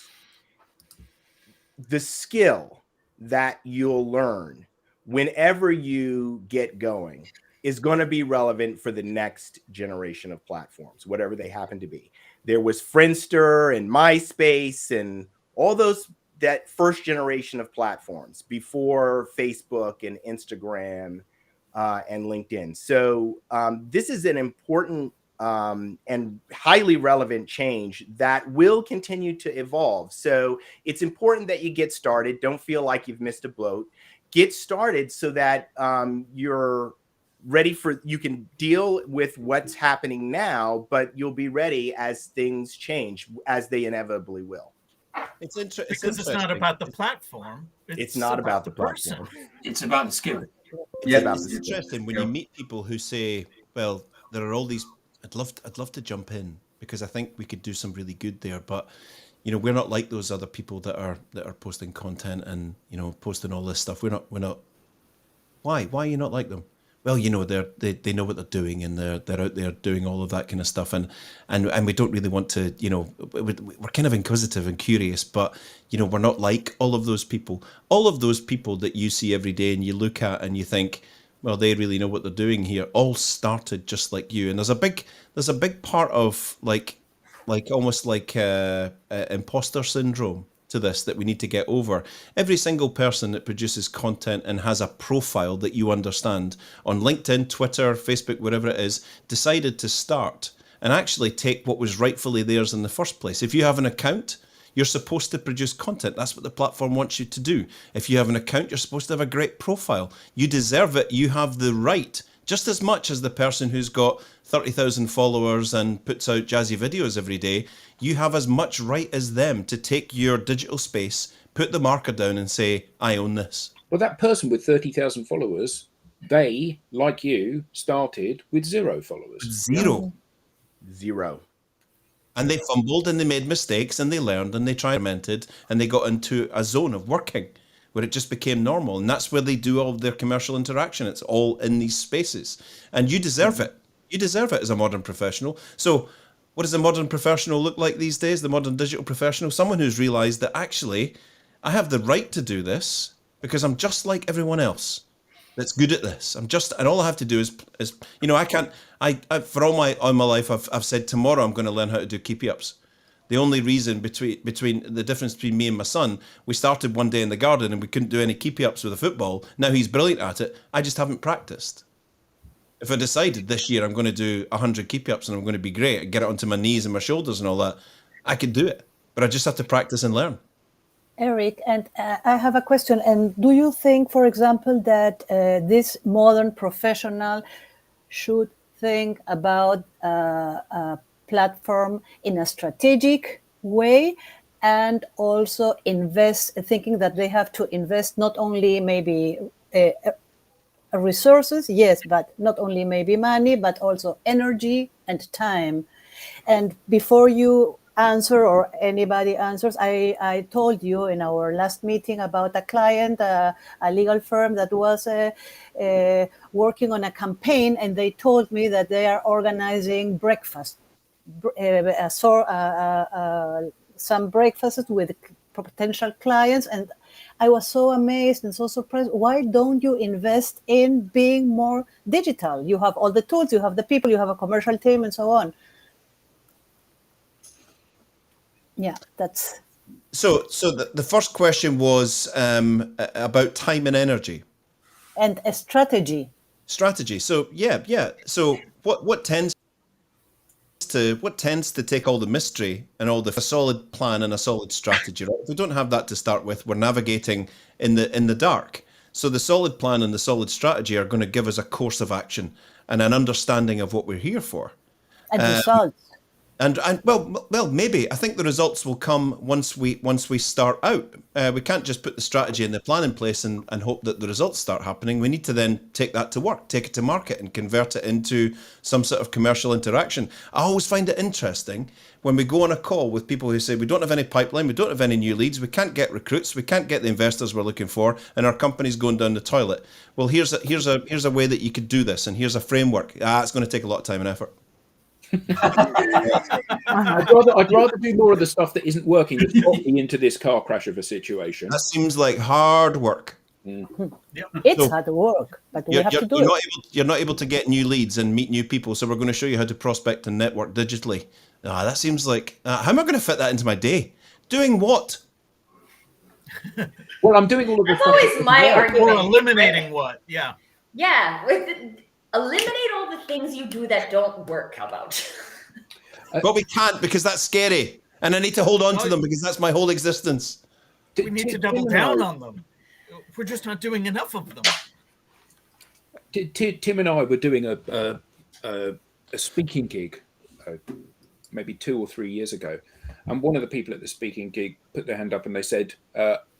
the skill that you'll learn whenever you get going is going to be relevant for the next generation of platforms, whatever they happen to be. There was Friendster and MySpace and all that first generation of platforms before Facebook and Instagram and LinkedIn. So this is an important and highly relevant change that will continue to evolve. So it's important that you get started. Don't feel like you've missed a boat. Get started so that you're ready you can deal with what's happening now, but you'll be ready as things change, as they inevitably will. It's not about the platform. It's not about the platform. Person. It's about the skill. It's interesting when you meet people who say, well, there are all these, I'd love to jump in because I think we could do some really good there, but we're not like those other people that are posting content and posting all this stuff. We're not. Why are you not like them? Well, they know what they're doing, and they're out there doing all of that kind of stuff, and we don't really want to, we're kind of inquisitive and curious, but we're not like all of those people. All of those people that you see every day and you look at and you think, well, they really know what they're doing here, all started just like you. And there's a big part of like almost like imposter syndrome to this that we need to get over. Every single person that produces content and has a profile that you understand on LinkedIn, Twitter, Facebook, wherever it is, decided to start and actually take what was rightfully theirs in the first place. If you have an account, you're supposed to produce content. That's what the platform wants you to do. If you have an account, you're supposed to have a great profile. You deserve it. You have the right, just as much as the person who's got 30,000 followers and puts out jazzy videos every day. You have as much right as them to take your digital space, put the marker down and say, I own this. Well, that person with 30,000 followers, they, like you, started with 0 followers. Zero. And they fumbled and they made mistakes and they learned and they experimented and they got into a zone of working where it just became normal. And that's where they do all of their commercial interaction. It's all in these spaces. And you deserve it. You deserve it as a modern professional. So what does a modern professional look like these days? The modern digital professional? Someone who's realized that actually I have the right to do this because I'm just like everyone else. that's good at this. And all I have to do is for all my life, I've said tomorrow I'm going to learn how to do keepy-ups. The only reason between the difference between me and my son, we started one day in the garden and we couldn't do any keepy-ups with a football. Now he's brilliant at it. I just haven't practiced. If I decided this year I'm going to do 100 keepy-ups and I'm going to be great and get it onto my knees and my shoulders and all that, I could do it. But I just have to practice and learn. Eric, and I have a question. And do you think, for example, that this modern professional should think about a platform in a strategic way, and also thinking that they have to invest not only maybe resources, yes, but not only maybe money, but also energy and time? And before you answer or anybody answers, I told you in our last meeting about a client, a legal firm that was working on a campaign, and they told me that they are organizing breakfast, some breakfasts with potential clients. And I was so amazed and so surprised. Why don't you invest in being more digital? You have all the tools, you have the people, you have a commercial team, and so on. Yeah, that's. So the first question was about time and energy. And a strategy. Strategy. So yeah. So what tends to take all the mystery and all a solid plan and a solid strategy, right? If we don't have that to start with, we're navigating in the dark. So the solid plan and the solid strategy are going to give us a course of action and an understanding of what we're here for. And results. And well, maybe I think the results will come once we start out. We can't just put the strategy and the plan in place and hope that the results start happening. We need to then take that to work, take it to market, and convert it into some sort of commercial interaction. I always find it interesting when we go on a call with people who say we don't have any pipeline, we don't have any new leads, we can't get recruits, we can't get the investors we're looking for, and our company's going down the toilet. Well, here's a way that you could do this, and here's a framework. It's going to take a lot of time and effort. I'd rather do more of the stuff that isn't working that's got me into this car crash of a situation. That seems like hard work. It's hard work, but we have to do it. You're not able to get new leads and meet new people, so we're going to show you how to prospect and network digitally. That seems like, how am I going to fit that into my day? Doing what? Well, I'm doing all of the stuff. That's always my argument. Or eliminating what? Yeah. Yeah. Eliminate all the things you do that don't work. How about? But we can't, because that's scary, and I need to hold on to them because that's my whole existence. We need to double down on them. We're just not doing enough of them. Tim and I were doing a speaking gig maybe 2 or 3 years ago, and one of the people at the speaking gig put their hand up and they said,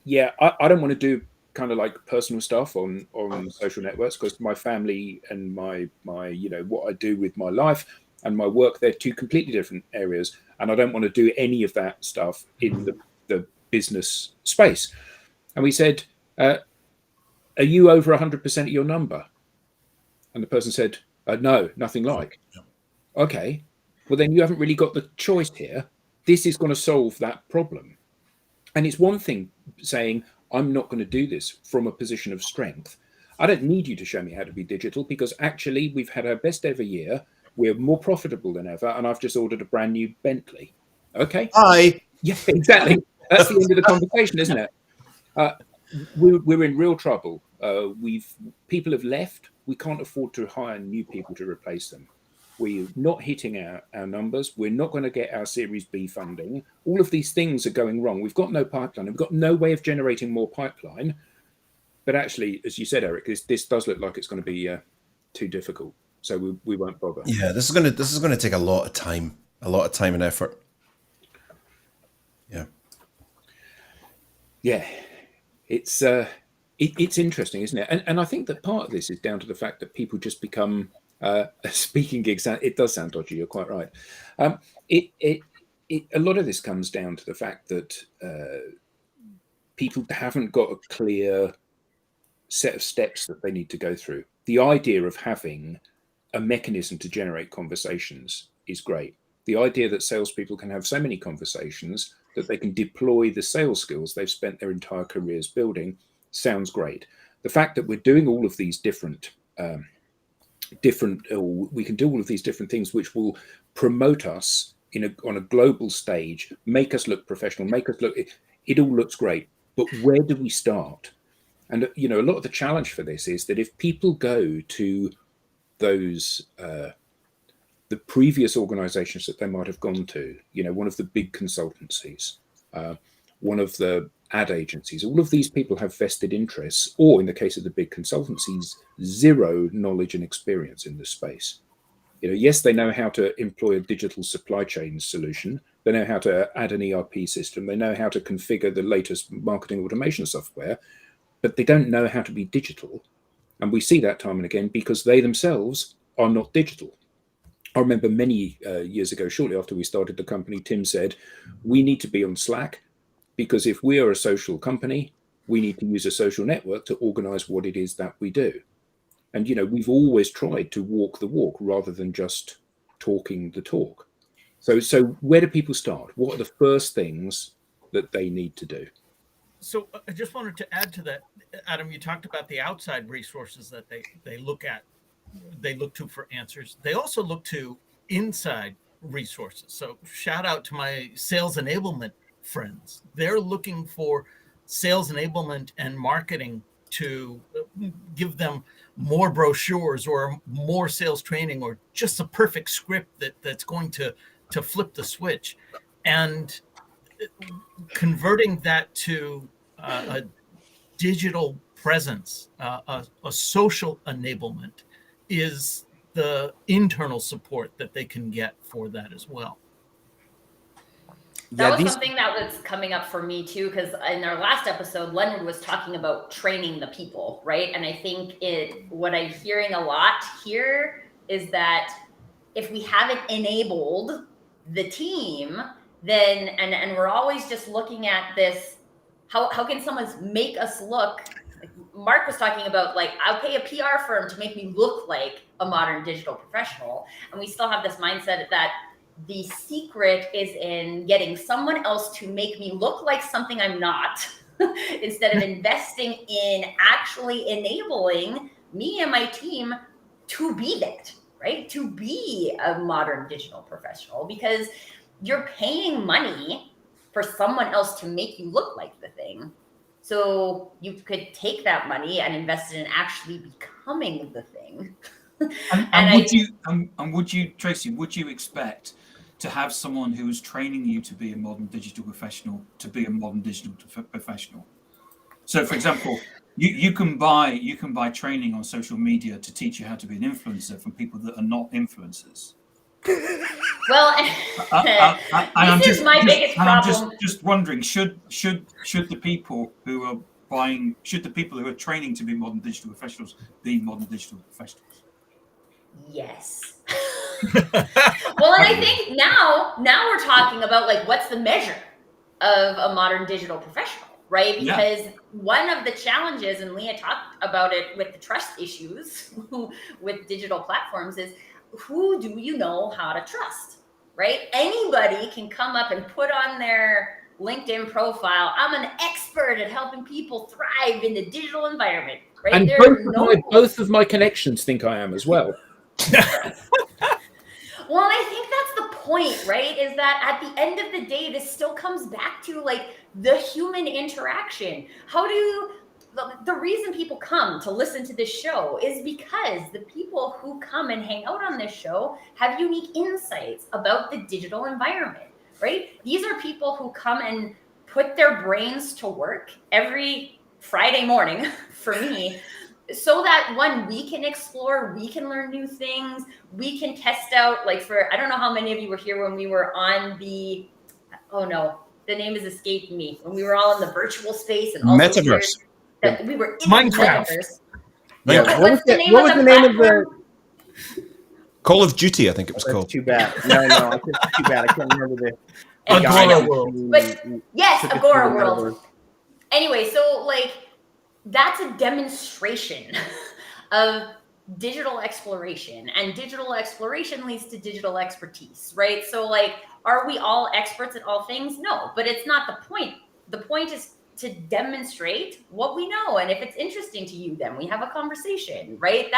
"Yeah, I don't want to do kind of like personal stuff on social networks because my family and my what I do with my life and my work, they're two completely different areas, and I don't want to do any of that stuff in the business space." And we said, "Are you over 100% of your number?" And the person said, "No, nothing like." Okay, well then you haven't really got the choice here. This is going to solve that problem. And it's one thing saying, I'm not going to do this from a position of strength. I don't need you to show me how to be digital because actually we've had our best ever year. We're more profitable than ever. And I've just ordered a brand new Bentley. Okay. Hi. Yeah, exactly. That's the end of the conversation, isn't it? We're in real trouble. People have left. We can't afford to hire new people to replace them. We're not hitting our numbers. We're not going to get our Series B funding. All of these things are going wrong. We've got no pipeline. We've got no way of generating more pipeline. But actually, as you said, Eric, this does look like it's going to be too difficult. So we won't bother. Yeah, this is going to take a lot of time and effort. Yeah. Yeah, it's interesting, isn't it? And I think that part of this is down to the fact that people just become speaking gigs. It does sound dodgy. You're quite right. A lot of this comes down to the fact that people haven't got a clear set of steps that they need to go through. The idea of having a mechanism to generate conversations is great. The idea that salespeople can have so many conversations that they can deploy the sales skills they've spent their entire careers building sounds great. the fact that we're doing all of these different we can do all of these different things which will promote us on a global stage, make us look professional, make us look, it all looks great, but where do we start? And a lot of the challenge for this is that if people go to those the previous organizations that they might have gone to, one of the big consultancies, one of the ad agencies, all of these people have vested interests, or in the case of the big consultancies, zero knowledge and experience in this space. Yes, they know how to employ a digital supply chain solution. They know how to add an ERP system. They know how to configure the latest marketing automation software, but they don't know how to be digital. And we see that time and again because they themselves are not digital. I remember many years ago, shortly after we started the company, Tim said, we need to be on Slack because if we are a social company, we need to use a social network to organize what it is that we do. And, we've always tried to walk the walk rather than just talking the talk. So where do people start? What are the first things that they need to do? So I just wanted to add to that, Adam, you talked about the outside resources that they look at. They look to for answers. They also look to inside resources. So shout out to my sales enablement friends. They're looking for sales enablement and marketing to give them more brochures or more sales training or just a perfect script that's going to flip the switch. And converting that to a digital presence, a social enablement, is the internal support that they can get for that as well. That was something that was coming up for me too, because in our last episode, Leonard was talking about training the people, right? And I think what I'm hearing a lot here is that if we haven't enabled the team, then and we're always just looking at this, how can someone make us look? Like Mark was talking about, like, I'll pay a PR firm to make me look like a modern digital professional, and we still have this mindset that the secret is in getting someone else to make me look like something I'm not, instead of investing in actually enabling me and my team to be that, right? To be a modern digital professional, because you're paying money for someone else to make you look like the thing. So you could take that money and invest it in actually becoming the thing. Would you, Tracy, would you expect to have someone who is training you to be a modern digital professional to be a modern digital professional? So, for example, you can buy training on social media to teach you how to be an influencer from people that are not influencers. Well, this is my biggest problem. I'm just wondering, should the people who are training to be modern digital professionals be modern digital professionals? Yes. Well, and I think now we're talking about, like, what's the measure of a modern digital professional, right? Because one of the challenges, and Leah talked about it with the trust issues with digital platforms, is who do you know how to trust, right? Anybody can come up and put on their LinkedIn profile, I'm an expert at helping people thrive in the digital environment, right? And both of my connections think I am as well. Well, and I think that's the point, right? Is that at the end of the day, this still comes back to, like, the human interaction. The reason people come to listen to this show is because the people who come and hang out on this show have unique insights about the digital environment, right? These are people who come and put their brains to work every Friday morning for me, so that when we can explore, we can learn new things, we can test out, like, I don't know how many of you were here when we were on the name has escaped me, when we were all in the virtual space and also Metaverse. That we were in Minecraft. The metaverse. Yeah. What was the name of the Call of Duty, I think it was called. Too bad. No, it's too bad. I can't remember the Agora World. But yes, Agora World. Anyway, so, like, that's a demonstration of digital exploration, and digital exploration leads to digital expertise, right? So, like, are we all experts at all things? No, but it's not the point. The point is to demonstrate what we know. And if it's interesting to you, then we have a conversation, right?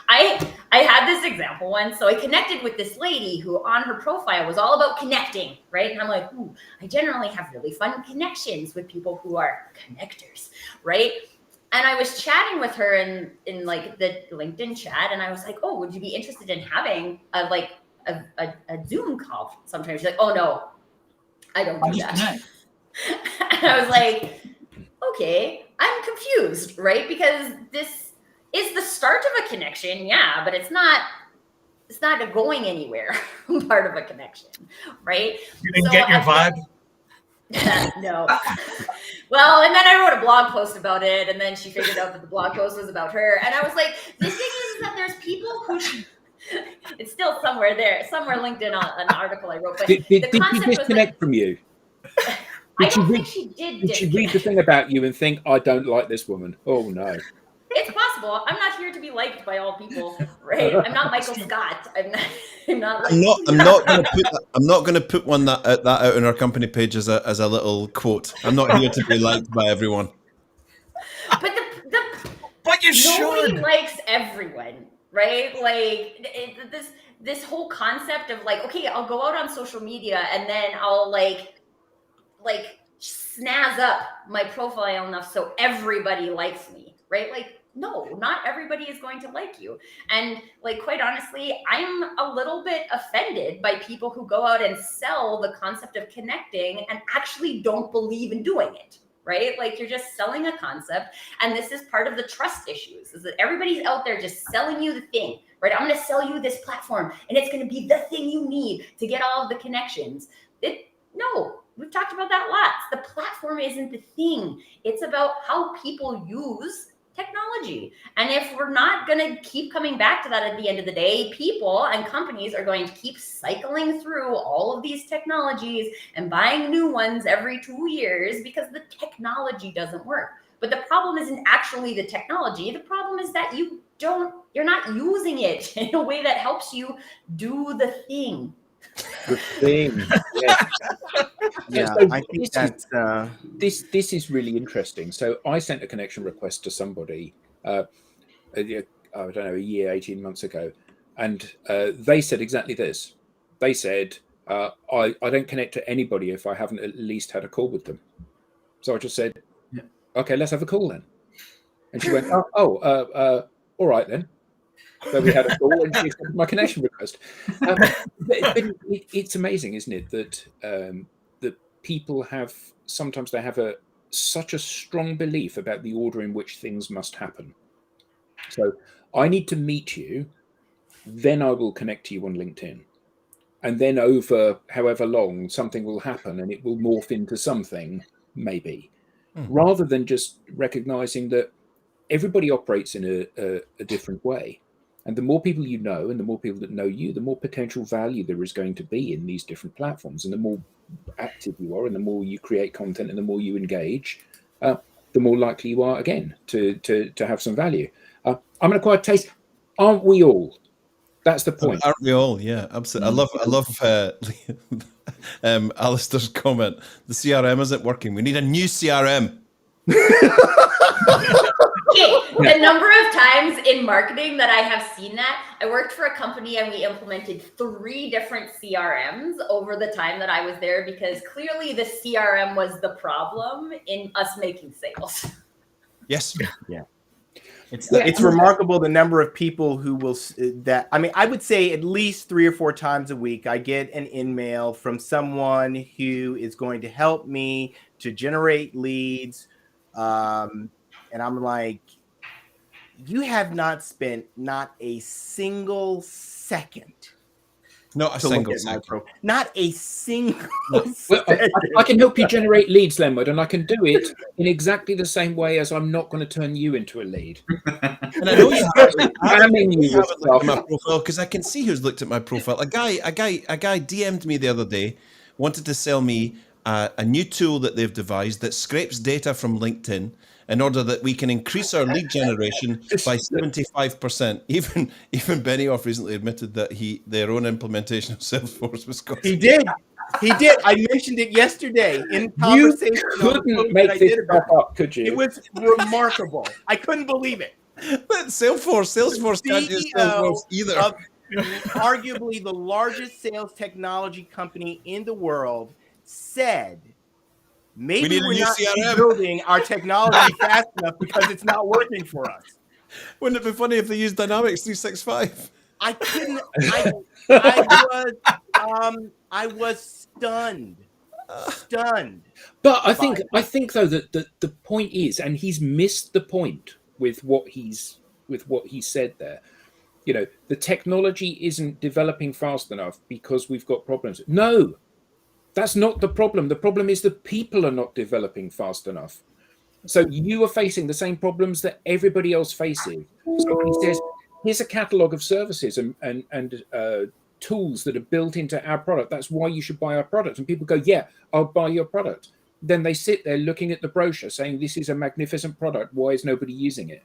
I had this example once. So I connected with this lady who on her profile was all about connecting, right? And I'm like, ooh, I generally have really fun connections with people who are connectors, right? And I was chatting with her in like the LinkedIn chat, and I was like, oh, would you be interested in having a Zoom call sometime? She's like, oh no, I don't do that. And I was like, okay, I'm confused, right? Because this is the start of a connection, yeah, but it's not a going anywhere part of a connection, right? You didn't get your vibe? No. Well, and then I wrote a blog post about it, and then she figured out that the blog post was about her. And I was like, the thing is that there's people who it's still somewhere LinkedIn on an article I wrote. But did she disconnect from you? I don't think she did. Did she read the thing about you and think, I don't like this woman? Oh no. It's possible. I'm not here to be liked by all people, right? I'm not Michael Scott. I'm not going to put that out on our company page as a little quote. I'm not here to be liked by everyone. But but you nobody should. likes everyone, right? Like this whole concept of like, okay, I'll go out on social media and then I'll like snazz up my profile enough so everybody likes me, right? Like, no, not everybody is going to like you. And like, quite honestly, I'm a little bit offended by people who go out and sell the concept of connecting and actually don't believe in doing it, right? Like, you're just selling a concept. And this is part of the trust issues, is that everybody's out there just selling you the thing, right? I'm going to sell you this platform and it's going to be the thing you need to get all of the connections. No, we've talked about that lots. The platform isn't the thing. It's about how people use technology. And if we're not going to keep coming back to that at the end of the day, people and companies are going to keep cycling through all of these technologies and buying new ones every 2 years because the technology doesn't work. But the problem isn't actually the technology. The problem is that you're not using it in a way that helps you do the thing. The thing. Yeah. Yeah, So I think that's this is really interesting. So I sent a connection request to somebody, I don't know, a year, 18 months ago, and they said exactly this. They said, I don't connect to anybody if I haven't at least had a call with them. So I just said, okay, let's have a call then. And she went, all right then. So we had a call and she accepted my connection request. But it's amazing, isn't it, that that people sometimes have such a strong belief about the order in which things must happen. So I need to meet you, then I will connect to you on LinkedIn. And then over however long, something will happen and it will morph into something, maybe. Rather than just recognizing that everybody operates in a different way. And the more people you know and the more people that know you, the more potential value there is going to be in these different platforms. And the more active you are and the more you create content and the more you engage, the more likely you are, again, to have some value. I'm an acquired taste. Aren't we all? That's the point. Aren't we all? Yeah, absolutely. I love Alistair's comment. The CRM isn't working. We need a new CRM. The number of times in marketing that I have seen that, I worked for a company and we implemented 3 different CRMs over the time that I was there because clearly the CRM was the problem in us making sales. Yes. Yeah. It's remarkable the number of people who will I would say at least 3 or 4 times a week, I get an email from someone who is going to help me to generate leads. And I'm like, you have not spent not a single second. Not a single second. Not a single Well, I can help you generate leads, Lenwood, and I can do it in exactly the same way as I'm not going to turn you into a lead. And I know you haven't looked at my profile because I can see who's looked at my profile. A guy DM'd me the other day, wanted to sell me a new tool that they've devised that scrapes data from LinkedIn in order that we can increase our lead generation by 75%. Even Benioff recently admitted that their own implementation of Salesforce was costing. He did. He did. I mentioned it yesterday in conversation. You couldn't make this stuff up, could you? It was remarkable. I couldn't believe it. But Salesforce can't use Salesforce either. Of arguably the largest sales technology company in the world said, maybe we're not building our technology fast enough because it's not working for us. Wouldn't it be funny if they used Dynamics 365? I couldn't. I was stunned. But I think though that the point is, and he's missed the point with what he said there. You know, the technology isn't developing fast enough because we've got problems. No, that's not the problem. The problem is the people are not developing fast enough. So you are facing the same problems that everybody else faces. So he says, here's a catalog of services and tools that are built into our product. That's why you should buy our product. And people go, yeah, I'll buy your product. Then they sit there looking at the brochure saying, this is a magnificent product. Why is nobody using it?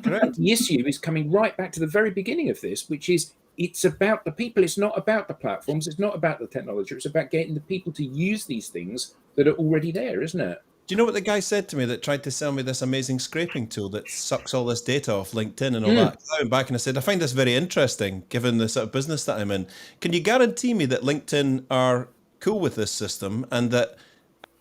Correct. The issue is coming right back to the very beginning of this, which is it's about the people. It's not about the platforms. It's not about the technology. It's about getting the people to use these things that are already there, isn't it? Do you know what the guy said to me that tried to sell me this amazing scraping tool that sucks all this data off LinkedIn and all that? I went back and I said, I find this very interesting given the sort of business that I'm in. Can you guarantee me that LinkedIn are cool with this system and that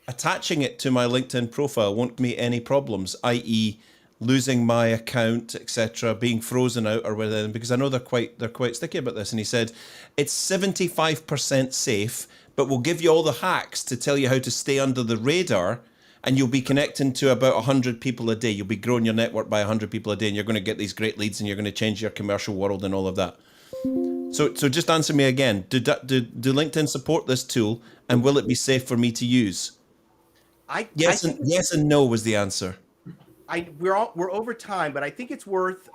attaching it to my LinkedIn profile won't give me any problems, i.e., losing my account, etc., being frozen out or whatever? Because I know they're quite sticky about this. And he said it's 75% safe, but we'll give you all the hacks to tell you how to stay under the radar. And you'll be connecting to about 100 people a day. You'll be growing your network by 100 people a day, and you're going to get these great leads, and you're going to change your commercial world and all of that. So just answer me again. Do LinkedIn support this tool, and will it be safe for me to use? Yes and no was the answer. We're over time, but I think it's worth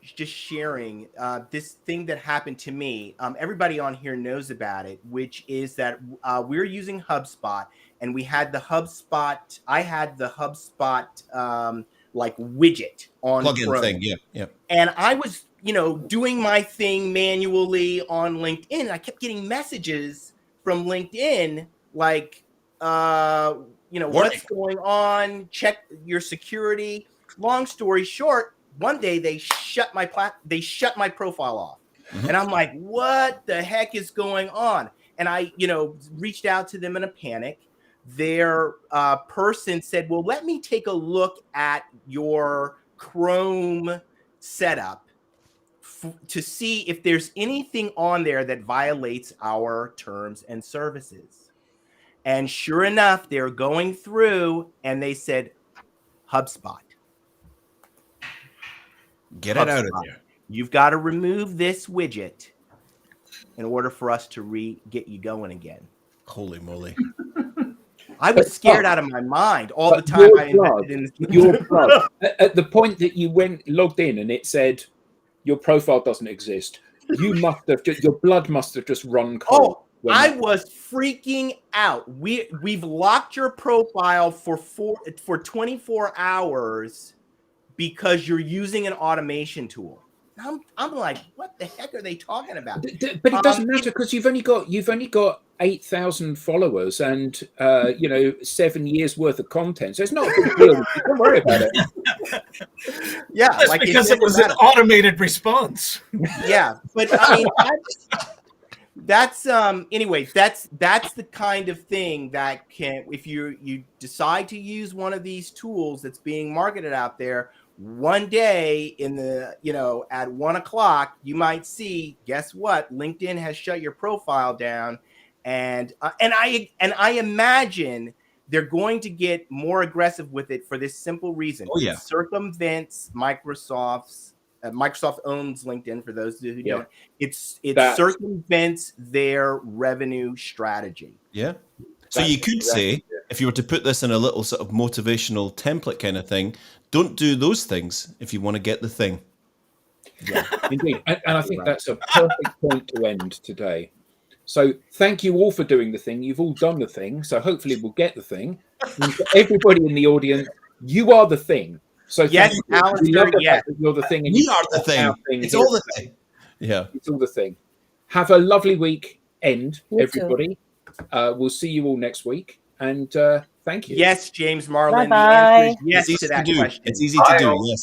just sharing this thing that happened to me. Everybody on here knows about it, which is that we're using HubSpot, and we had the HubSpot. I had the HubSpot like widget on plugin Chrome. thing, yeah. And I was, doing my thing manually on LinkedIn, and I kept getting messages from LinkedIn like, what's going on? Check your security. Long story short, one day they shut my profile off. Mm-hmm. And I'm like, what the heck is going on? And I, reached out to them in a panic. Their person said, well, let me take a look at your Chrome setup to see if there's anything on there that violates our terms and services. And sure enough, they're going through and they said, HubSpot. Get it out of there. You've got to remove this widget in order for us to get you going again. Holy moly. I was scared out of my mind all the time. I invested in this. Your blood. At the point that you logged in and it said your profile doesn't exist, your blood must have just run cold. I was freaking out. We've locked your profile for 24 hours because you're using an automation tool. I'm like, what the heck are they talking about? But it doesn't matter because you've only got 8,000 followers and 7 years worth of content. So it's not a big deal. Don't worry about it. Yeah, that's because it was an automated response. Yeah, but I mean, that's anyway. That's the kind of thing that can, if you decide to use one of these tools that's being marketed out there. One day in the, at 1 o'clock, you might see, guess what? LinkedIn has shut your profile down. And I imagine they're going to get more aggressive with it for this simple reason. Oh, yeah. It circumvents Microsoft owns LinkedIn, for those who don't. It circumvents their revenue strategy. Yeah. So you could say, if you were to put this in a little sort of motivational template kind of thing, don't do those things if you want to get the thing. Yeah, indeed. And I think that's a perfect point to end today. So thank you all for doing the thing. You've all done the thing. So hopefully we'll get the thing. And for everybody in the audience, you are the thing. So yes, Alistair, yes. You're the thing. And we are the thing. It's all the thing. Yeah. It's all the thing. Have a lovely weekend, everybody. We'll see you all next week. And thank you. Yes, James Marlin. Bye-bye. The answer is yes It's easy to that to do. question. It's easy to do. Yes.